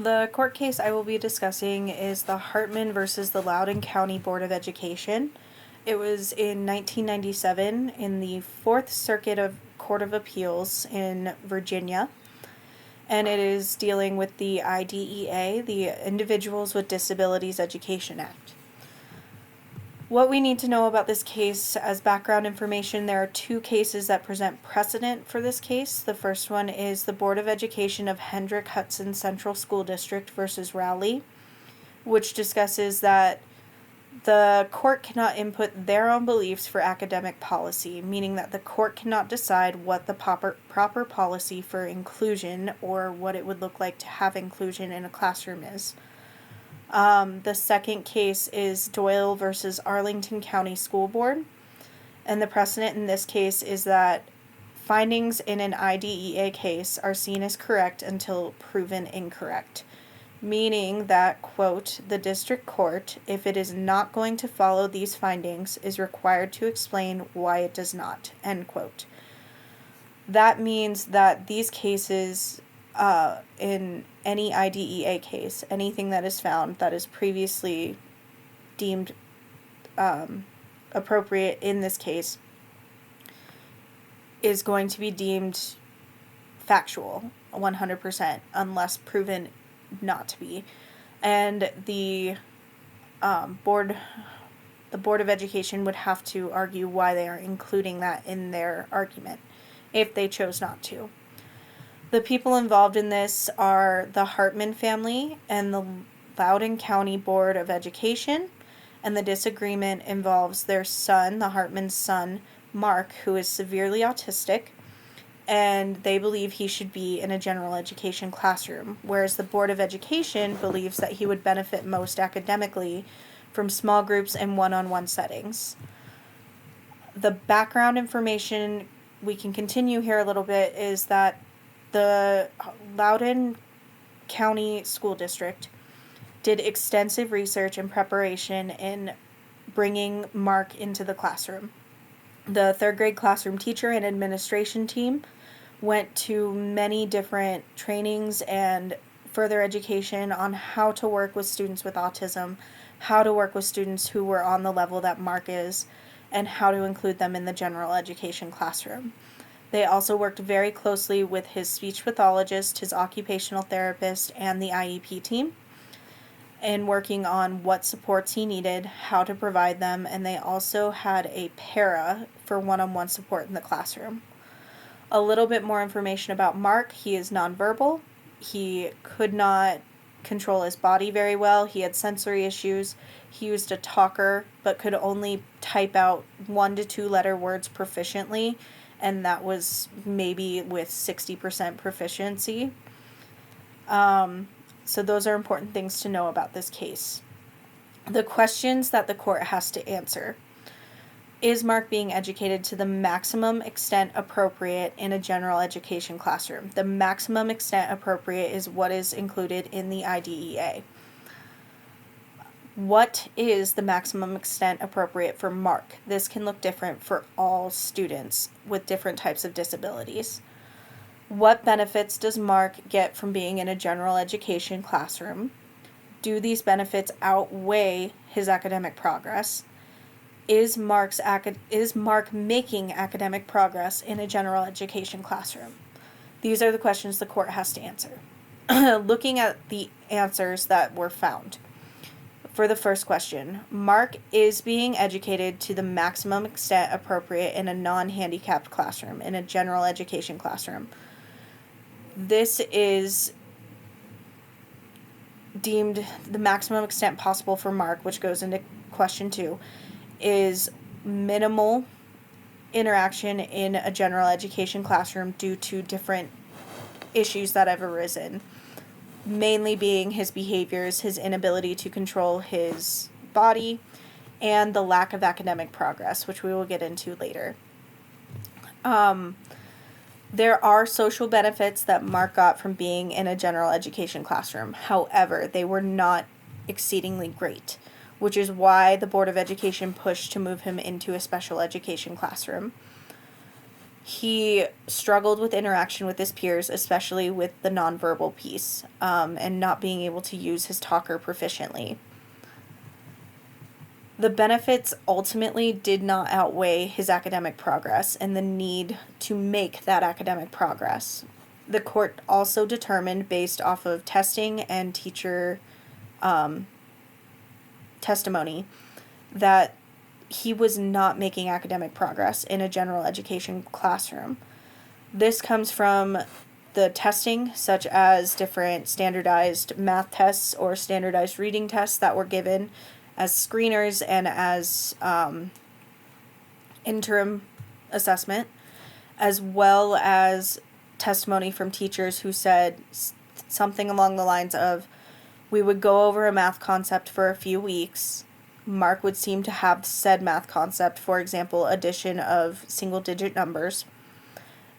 The court case I will be discussing is the Hartmann versus the Loudoun County Board of Education. It was in 1997 in the Fourth Circuit of Court of Appeals in Virginia, and it is dealing with the IDEA, the Individuals with Disabilities Education Act. What we need to know about this case as background information, there are two cases that present precedent for this case. The first one is the Board of Education of Hendrick Hudson Central School District versus Rowley, which discusses that the court cannot input their own beliefs for academic policy, meaning that the court cannot decide what the proper policy for inclusion or what it would look like to have inclusion in a classroom is. The second case is Doyle versus Arlington County School Board, and the precedent in this case is that findings in an IDEA case are seen as correct until proven incorrect, meaning that, quote, the district court, if it is not going to follow these findings, is required to explain why it does not, end quote. That means that these cases, in any IDEA case, anything that is found that is previously deemed appropriate in this case is going to be deemed factual 100% unless proven not to be. And the board of education would have to argue why they are including that in their argument if they chose not to. The people involved in this are the Hartmann family and the Loudoun County Board of Education, and the disagreement involves their son, the Hartmann's son, Mark, who is severely autistic, and they believe he should be in a general education classroom, whereas the Board of Education believes that he would benefit most academically from small groups and one-on-one settings. The background information, we can continue here a little bit, is that the Loudoun County School District did extensive research and preparation in bringing Mark into the classroom. The third grade classroom teacher and administration team went to many different trainings and further education on how to work with students with autism, how to work with students who were on the level that Mark is, and how to include them in the general education classroom. They also worked very closely with his speech pathologist, his occupational therapist, and the IEP team in working on what supports he needed, how to provide them, and they also had a para for one-on-one support in the classroom. A little bit more information about Mark. He is nonverbal. He could not control his body very well. He had sensory issues. He used a talker, but could only type out 1 to 2 letter words proficiently, and that was maybe with 60% proficiency. So those are important things to know about this case. The questions that the court has to answer. Is Mark being educated to the maximum extent appropriate in a general education classroom? The maximum extent appropriate is what is included in the IDEA. What is the maximum extent appropriate for Mark? This can look different for all students with different types of disabilities. What benefits does Mark get from being in a general education classroom? Do these benefits outweigh his academic progress? Is Mark making academic progress in a general education classroom? These are the questions the court has to answer. Looking at the answers that were found. For the first question, Mark is being educated to the maximum extent appropriate in a non-handicapped classroom, in a general education classroom. This is deemed the maximum extent possible for Mark, which goes into question 2, is minimal interaction in a general education classroom due to different issues that have arisen. Mainly being his behaviors, his inability to control his body, and the lack of academic progress, which we will get into later. There are social benefits that Mark got from being in a general education classroom. However, they were not exceedingly great, which is why the Board of Education pushed to move him into a special education classroom. He struggled with interaction with his peers, especially with the nonverbal piece, and not being able to use his talker proficiently. The benefits ultimately did not outweigh his academic progress and the need to make that academic progress. The court also determined, based off of testing and teacher testimony, that he was not making academic progress in a general education classroom. This comes from the testing, such as different standardized math tests or standardized reading tests that were given as screeners and as interim assessment, as well as testimony from teachers who said something along the lines of, we would go over a math concept for a few weeks. Mark would seem to have said math concept, for example, addition of single-digit numbers.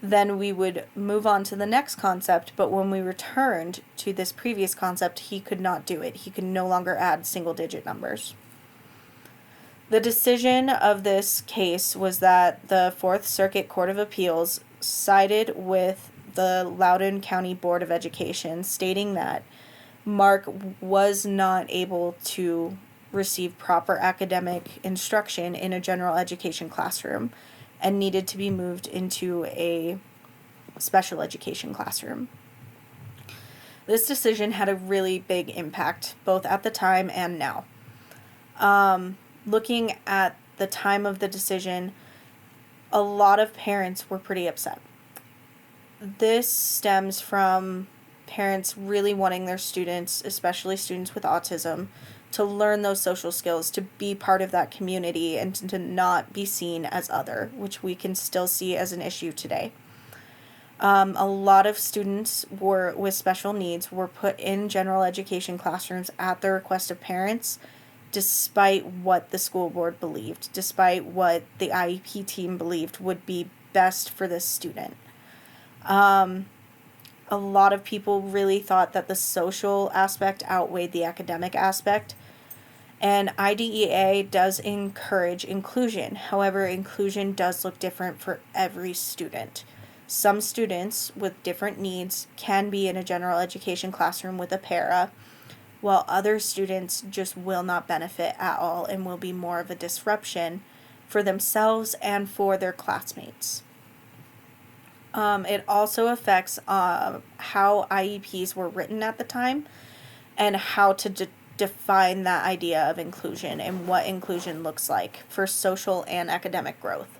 Then we would move on to the next concept, but when we returned to this previous concept, he could not do it. He could no longer add single-digit numbers. The decision of this case was that the Fourth Circuit Court of Appeals sided with the Loudoun County Board of Education, stating that Mark was not able to receive proper academic instruction in a general education classroom and needed to be moved into a special education classroom. This decision had a really big impact, both at the time and now. Looking at the time of the decision, a lot of parents were pretty upset. This stems from parents really wanting their students, especially students with autism, to learn those social skills, to be part of that community, and to not be seen as other, which we can still see as an issue today. A lot of students with special needs were put in general education classrooms at the request of parents, despite what the school board believed, despite what the IEP team believed would be best for this student. A lot of people really thought that the social aspect outweighed the academic aspect. And IDEA does encourage inclusion. However, inclusion does look different for every student. Some students with different needs can be in a general education classroom with a para, while other students just will not benefit at all and will be more of a disruption for themselves and for their classmates. It also affects how IEPs were written at the time and how to define that idea of inclusion and what inclusion looks like for social and academic growth.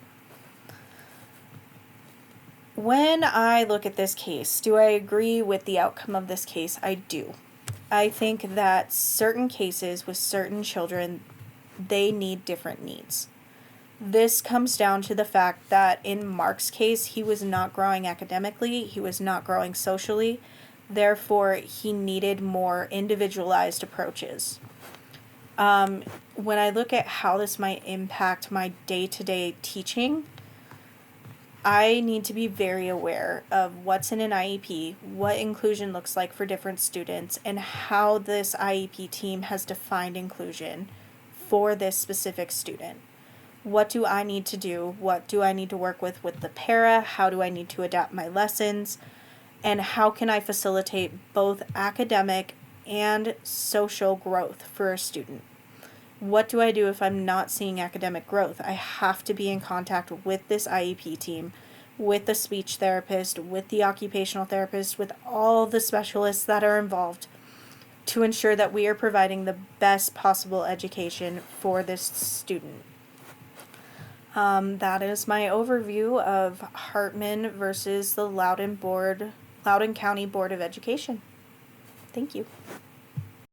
When I look at this case, do I agree with the outcome of this case? I do. I think that certain cases with certain children, they need different needs. This comes down to the fact that in Mark's case, he was not growing academically, he was not growing socially, therefore he needed more individualized approaches. When I look at how this might impact my day-to-day teaching, I need to be very aware of what's in an IEP, what inclusion looks like for different students, and how this IEP team has defined inclusion for this specific student. What do I need to do? What do I need to work with the para? How do I need to adapt my lessons? And how can I facilitate both academic and social growth for a student? What do I do if I'm not seeing academic growth? I have to be in contact with this IEP team, with the speech therapist, with the occupational therapist, with all the specialists that are involved to ensure that we are providing the best possible education for this student. That is my overview of Hartmann versus the Loudoun County Board of Education. Thank you.